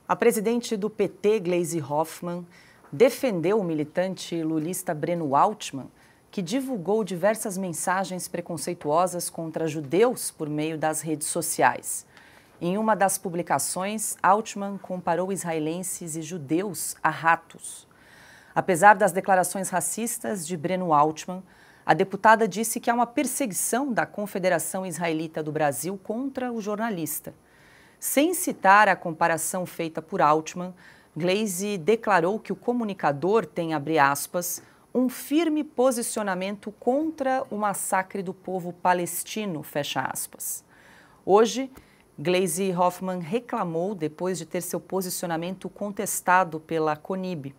A presidente do PT, Gleisi Hoffmann, defendeu o militante lulista Breno Altman, que divulgou diversas mensagens preconceituosas contra judeus por meio das redes sociais. Em uma das publicações, Altman comparou israelenses e judeus a ratos. Apesar das declarações racistas de Breno Altman, a deputada disse que há uma perseguição da Confederação Israelita do Brasil contra o jornalista. Sem citar a comparação feita por Altman, Gleisi declarou que o comunicador tem, abre aspas, um firme posicionamento contra o massacre do povo palestino, fecha aspas. Hoje, Gleisi Hoffmann reclamou depois de ter seu posicionamento contestado pela CONIB.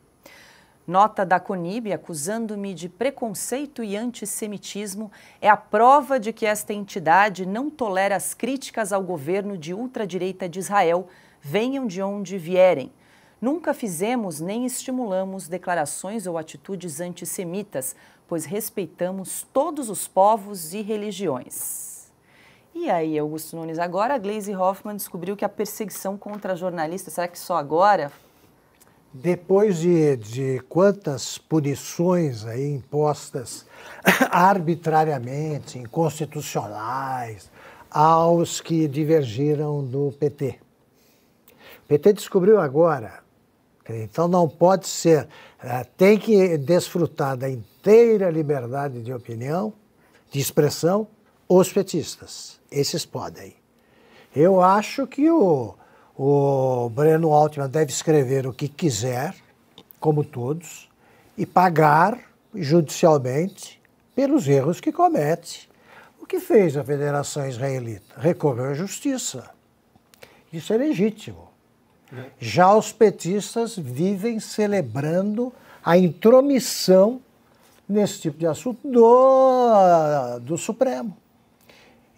Nota da CONIB, acusando-me de preconceito e antissemitismo, é a prova de que esta entidade não tolera as críticas ao governo de ultradireita de Israel, venham de onde vierem. Nunca fizemos nem estimulamos declarações ou atitudes antissemitas, pois respeitamos todos os povos e religiões. E aí, Augusto Nunes, agora a Gleisi Hoffmann descobriu que a perseguição contra jornalistas, será que só agora? Depois de quantas punições aí impostas arbitrariamente, inconstitucionais, aos que divergiram do PT. O PT descobriu agora, então não pode ser, tem que desfrutar da inteira liberdade de opinião, de expressão, os petistas. Esses podem. Eu acho que o Breno Altman deve escrever o que quiser, como todos, e pagar judicialmente pelos erros que comete. O que fez a Federação Israelita? Recorreu à justiça. Isso é legítimo. Já os petistas vivem celebrando a intromissão nesse tipo de assunto do Supremo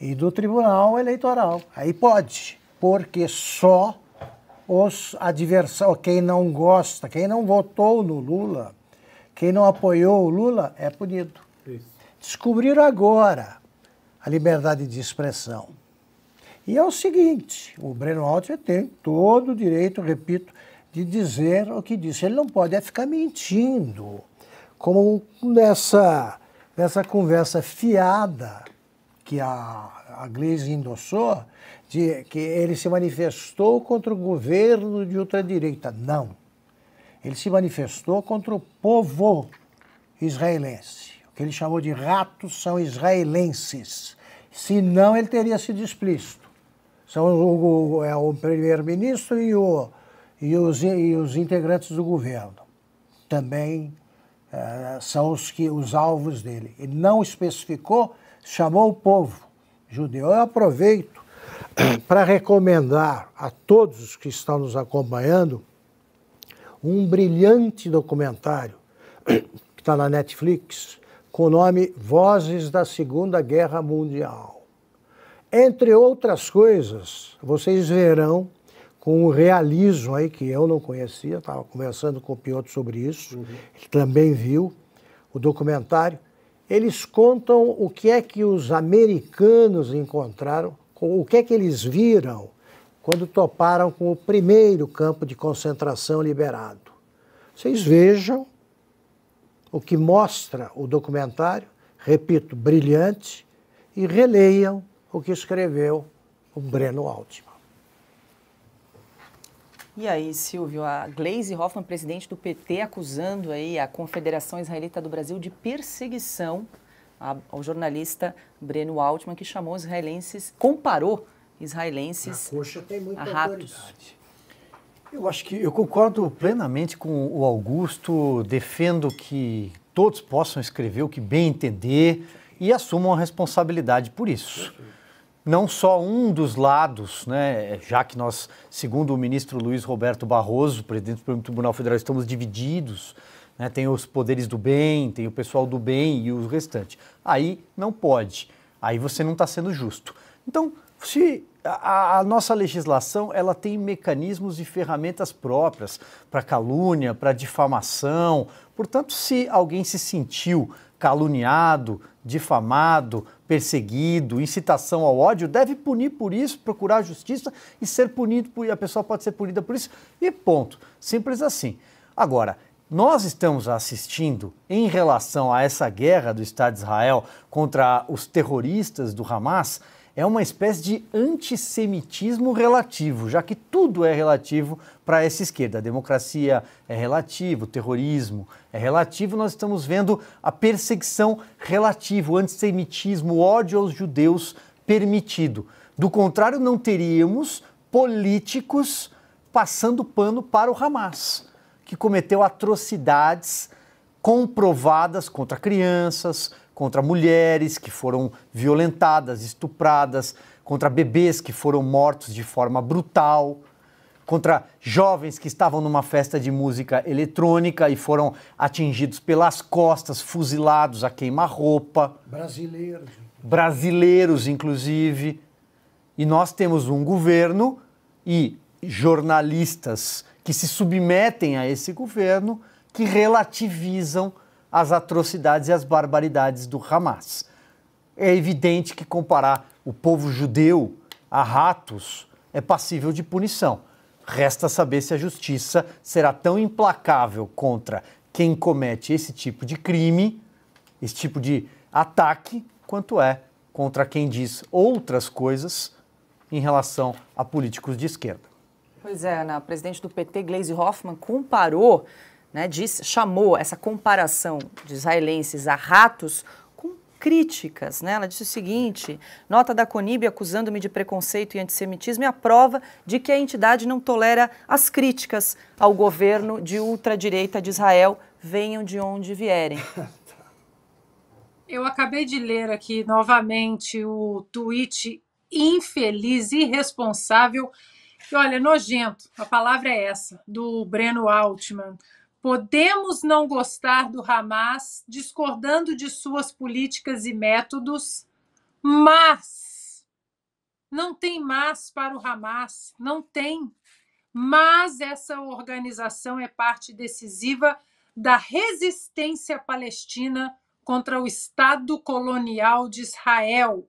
e do Tribunal Eleitoral. Aí pode. Porque só os adversários, quem não gosta, quem não votou no Lula, quem não apoiou o Lula, é punido. Isso. Descobriram agora a liberdade de expressão. E é o seguinte, o Breno Altman tem todo o direito, repito, de dizer o que disse. Ele não pode ficar mentindo, como nessa conversa fiada que a Gleisi endossou, de que ele se manifestou contra o governo de ultradireita. Não. Ele se manifestou contra o povo israelense. O que ele chamou de ratos são israelenses. Senão, ele teria sido explícito. São o primeiro-ministro e os integrantes do governo. Também são os alvos dele. Ele não especificou, chamou o povo judeu. Eu aproveito para recomendar a todos os que estão nos acompanhando um brilhante documentário que está na Netflix com o nome Vozes da Segunda Guerra Mundial. Entre outras coisas, vocês verão com um realismo aí que eu não conhecia, estava conversando com o Piotr sobre isso, ele também viu o documentário. Eles contam o que é que os americanos encontraram, o que é que eles viram quando toparam com o primeiro campo de concentração liberado. Vocês vejam o que mostra o documentário, repito, brilhante, e releiam o que escreveu o Breno Altman. E aí, Silvio, a Gleisi Hoffmann, presidente do PT, acusando aí a Confederação Israelita do Brasil de perseguição ao jornalista Breno Altman, que chamou os israelenses, comparou israelenses a ratos. Eu acho que eu concordo plenamente com o Augusto, defendo que todos possam escrever o que bem entender e assumam a responsabilidade por isso. Não só um dos lados, né, já que nós, segundo o ministro Luiz Roberto Barroso, presidente do Supremo Tribunal Federal, estamos divididos, né, tem os poderes do bem, tem o pessoal do bem e o restante. Aí não pode, aí você não está sendo justo. Então, se a nossa legislação ela tem mecanismos e ferramentas próprias para calúnia, para difamação. Portanto, se alguém se sentiu caluniado, difamado, perseguido, incitação ao ódio, deve punir por isso, procurar justiça e ser punido por, a pessoa pode ser punida por isso e ponto. Simples assim. Agora, nós estamos assistindo, em relação a essa guerra do Estado de Israel contra os terroristas do Hamas, é uma espécie de antissemitismo relativo, já que tudo é relativo para essa esquerda. A democracia é relativo, o terrorismo é relativo, nós estamos vendo a perseguição relativa, o antissemitismo, o ódio aos judeus permitido. Do contrário, não teríamos políticos passando pano para o Hamas, que cometeu atrocidades comprovadas contra crianças, contra mulheres que foram violentadas, estupradas, contra bebês que foram mortos de forma brutal, contra jovens que estavam numa festa de música eletrônica e foram atingidos pelas costas, fuzilados a queima-roupa. Brasileiros, inclusive. E nós temos um governo e jornalistas que se submetem a esse governo que relativizam as atrocidades e as barbaridades do Hamas. É evidente que comparar o povo judeu a ratos é passível de punição. Resta saber se a justiça será tão implacável contra quem comete esse tipo de crime, esse tipo de ataque, quanto é contra quem diz outras coisas em relação a políticos de esquerda. Pois é, Ana, a presidente do PT, Gleisi Hoffmann, comparou, chamou essa comparação de israelenses a ratos com críticas. Ela disse o seguinte: nota da CONIB acusando-me de preconceito e antissemitismo é a prova de que a entidade não tolera as críticas ao governo de ultradireita de Israel, venham de onde vierem. Eu acabei de ler aqui novamente o tweet infeliz, irresponsável, e olha, nojento, a palavra é essa, do Breno Altman. Podemos não gostar do Hamas, discordando de suas políticas e métodos, mas não tem mas para o Hamas, não tem. Mas essa organização é parte decisiva da resistência palestina contra o Estado colonial de Israel.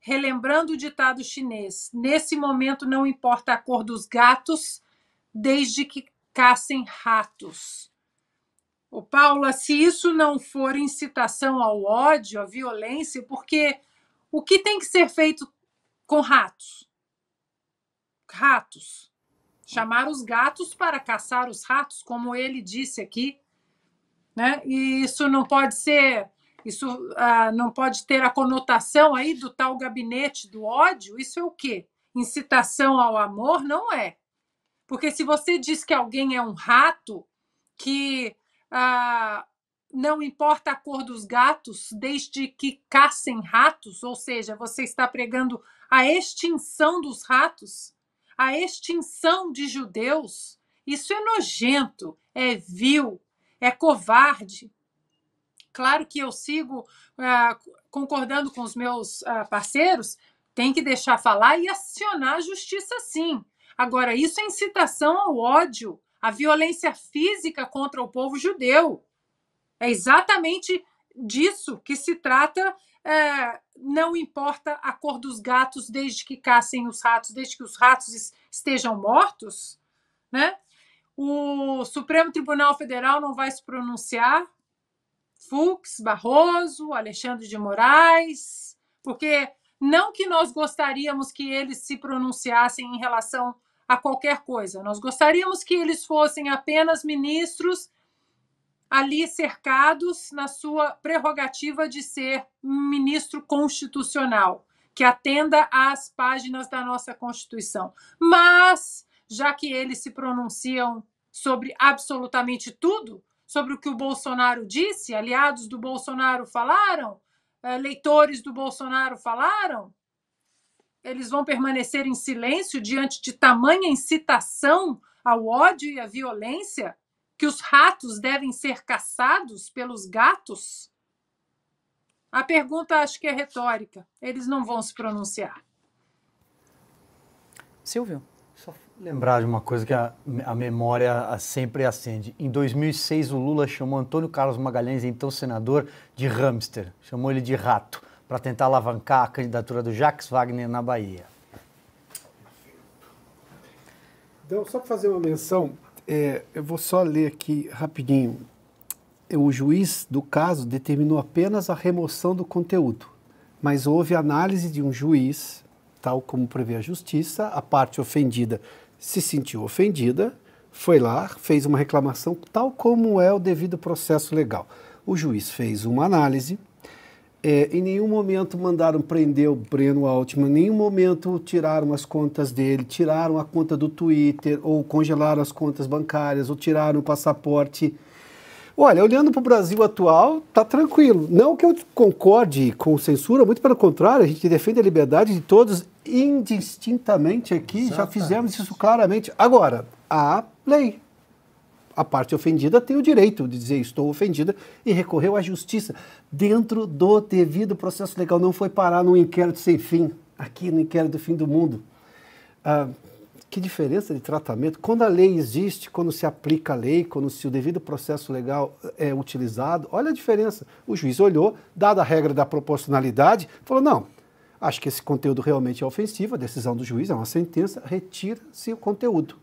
Relembrando o ditado chinês, nesse momento não importa a cor dos gatos, desde que caçem ratos. Ô, Paula, se isso não for incitação ao ódio, à violência, porque o que tem que ser feito com ratos? Ratos. Chamar os gatos para caçar os ratos, como ele disse aqui, E isso não pode ser, não pode ter a conotação aí do tal gabinete do ódio. Isso é o quê? Incitação ao amor? Não é. Porque se você diz que alguém é um rato, que não importa a cor dos gatos, desde que caçem ratos, ou seja, você está pregando a extinção dos ratos, a extinção de judeus, isso é nojento, é vil, é covarde. Claro que eu sigo concordando com os meus parceiros, tem que deixar falar e acionar a justiça, sim. Agora, isso é incitação ao ódio, à violência física contra o povo judeu. É exatamente disso que se trata. Não importa a cor dos gatos, desde que caçem os ratos, desde que os ratos estejam mortos, O Supremo Tribunal Federal não vai se pronunciar, Fux, Barroso, Alexandre de Moraes, porque não que nós gostaríamos que eles se pronunciassem em relação a qualquer coisa, nós gostaríamos que eles fossem apenas ministros ali cercados na sua prerrogativa de ser ministro constitucional, que atenda às páginas da nossa Constituição. Mas, já que eles se pronunciam sobre absolutamente tudo, sobre o que o Bolsonaro disse, aliados do Bolsonaro falaram, eleitores do Bolsonaro falaram, eles vão permanecer em silêncio diante de tamanha incitação ao ódio e à violência, que os ratos devem ser caçados pelos gatos? A pergunta acho que é retórica. Eles não vão se pronunciar. Silvio? Só lembrar de uma coisa que a memória sempre acende. Em 2006, o Lula chamou Antônio Carlos Magalhães, então senador, de hamster. Chamou ele de rato. para tentar alavancar a candidatura do Jacques Wagner na Bahia. Então, só para fazer uma menção, eu vou só ler aqui rapidinho. O juiz do caso determinou apenas a remoção do conteúdo, mas houve análise de um juiz, tal como prevê a justiça, a parte ofendida se sentiu ofendida, foi lá, fez uma reclamação, tal como é o devido processo legal. O juiz fez uma análise, em nenhum momento mandaram prender o Breno Altman, em nenhum momento tiraram as contas dele, tiraram a conta do Twitter, ou congelaram as contas bancárias, ou tiraram o passaporte. Olha, olhando para o Brasil atual, tá tranquilo. Não que eu concorde com censura, muito pelo contrário, a gente defende a liberdade de todos indistintamente aqui, já fizemos isso claramente. Agora, a lei. A parte ofendida tem o direito de dizer estou ofendida e recorreu à justiça dentro do devido processo legal. Não foi parar num inquérito sem fim, aqui no inquérito do fim do mundo. Que diferença de tratamento. Quando a lei existe, quando se aplica a lei, quando se o devido processo legal é utilizado, olha a diferença. O juiz olhou, dada a regra da proporcionalidade, falou, não, acho que esse conteúdo realmente é ofensivo, a decisão do juiz é uma sentença, retira-se o conteúdo.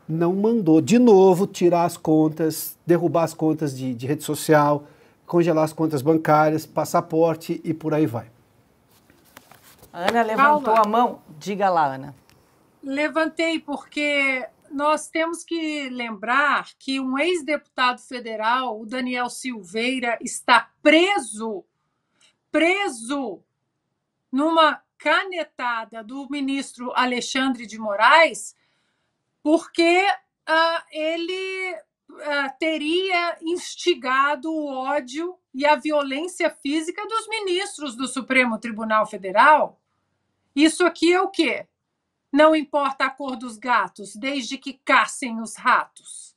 Não mandou, de novo, tirar as contas, derrubar as contas de rede social, congelar as contas bancárias, passaporte e por aí vai. A Ana levantou a mão. Diga lá, Ana. Levantei porque nós temos que lembrar que um ex-deputado federal, o Daniel Silveira, está preso numa canetada do ministro Alexandre de Moraes, porque ele teria instigado o ódio e a violência física dos ministros do Supremo Tribunal Federal. Isso aqui é o quê? Não importa a cor dos gatos, desde que caçem os ratos.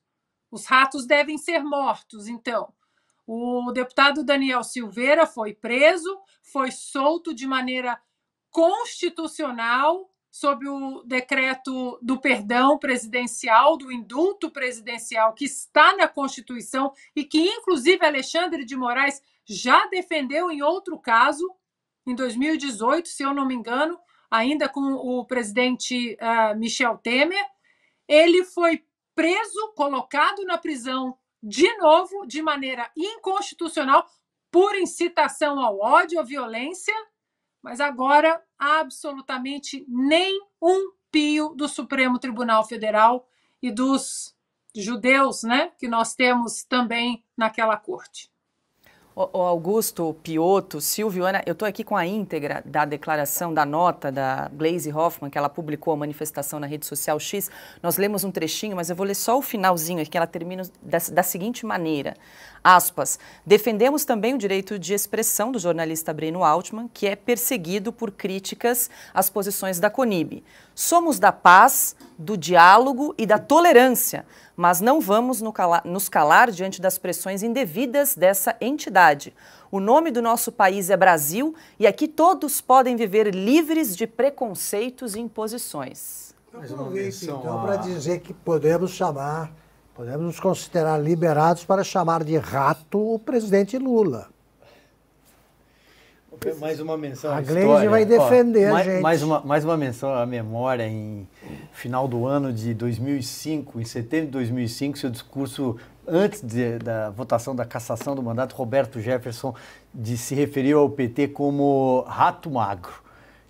Os ratos devem ser mortos, então. O deputado Daniel Silveira foi preso, foi solto de maneira constitucional, sob o decreto do perdão presidencial, do indulto presidencial, que está na Constituição e que, inclusive, Alexandre de Moraes já defendeu em outro caso, em 2018, se eu não me engano, ainda com o presidente Michel Temer. Ele foi preso, colocado na prisão de novo, de maneira inconstitucional, por incitação ao ódio, à violência, mas agora absolutamente nem um pio do Supremo Tribunal Federal e dos judeus, né, que nós temos também naquela corte. O Augusto, Piotto, Silvio, Ana, eu estou aqui com a íntegra da declaração, da nota da Gleisi Hoffmann, que ela publicou a manifestação na rede social X. Nós lemos um trechinho, mas eu vou ler só o finalzinho aqui, que ela termina da seguinte maneira, aspas, defendemos também o direito de expressão do jornalista Breno Altman, que é perseguido por críticas às posições da CONIB. Somos da paz, do diálogo e da tolerância, mas não vamos nos calar diante das pressões indevidas dessa entidade. O nome do nosso país é Brasil e aqui todos podem viver livres de preconceitos e imposições. Aproveito, então, para dizer que podemos nos considerar liberados para chamar de rato o presidente Lula. Mais uma menção à A história. Gleisi vai defender a gente. Mais uma menção à memória. Em final do ano de 2005, em setembro de 2005, seu discurso antes da votação da cassação do mandato, Roberto Jefferson se referiu ao PT como rato magro.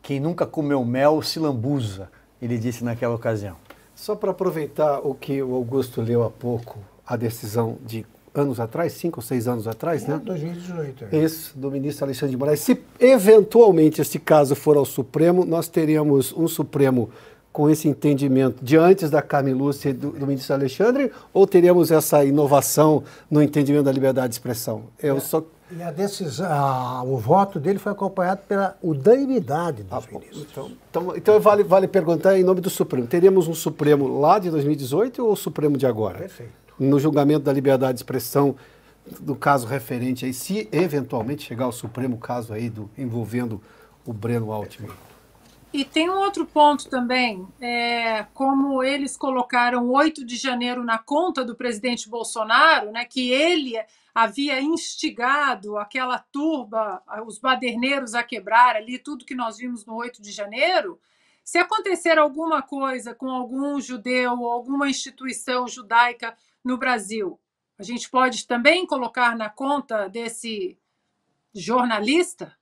Quem nunca comeu mel se lambuza, ele disse naquela ocasião. Só para aproveitar o que o Augusto leu há pouco, a decisão de anos atrás, 5 ou 6 anos atrás, né? 2018. Isso, do ministro Alexandre de Moraes. Se eventualmente este caso for ao Supremo, nós teríamos um Supremo com esse entendimento de antes da Carmen Lúcia e do ministro Alexandre, ou teríamos essa inovação no entendimento da liberdade de expressão? E a decisão, o voto dele foi acompanhado pela unanimidade dos ministros. Então vale perguntar em nome do Supremo. Teríamos um Supremo lá de 2018 ou o Supremo de agora? Perfeito. No julgamento da liberdade de expressão, do caso referente aí, se eventualmente chegar ao Supremo caso aí envolvendo o Breno Altman. E tem um outro ponto também, como eles colocaram 8 de janeiro na conta do presidente Bolsonaro, né, que ele havia instigado aquela turba, os baderneiros a quebrar ali, tudo que nós vimos no 8 de janeiro. Se acontecer alguma coisa com algum judeu ou alguma instituição judaica no Brasil, a gente pode também colocar na conta desse jornalista?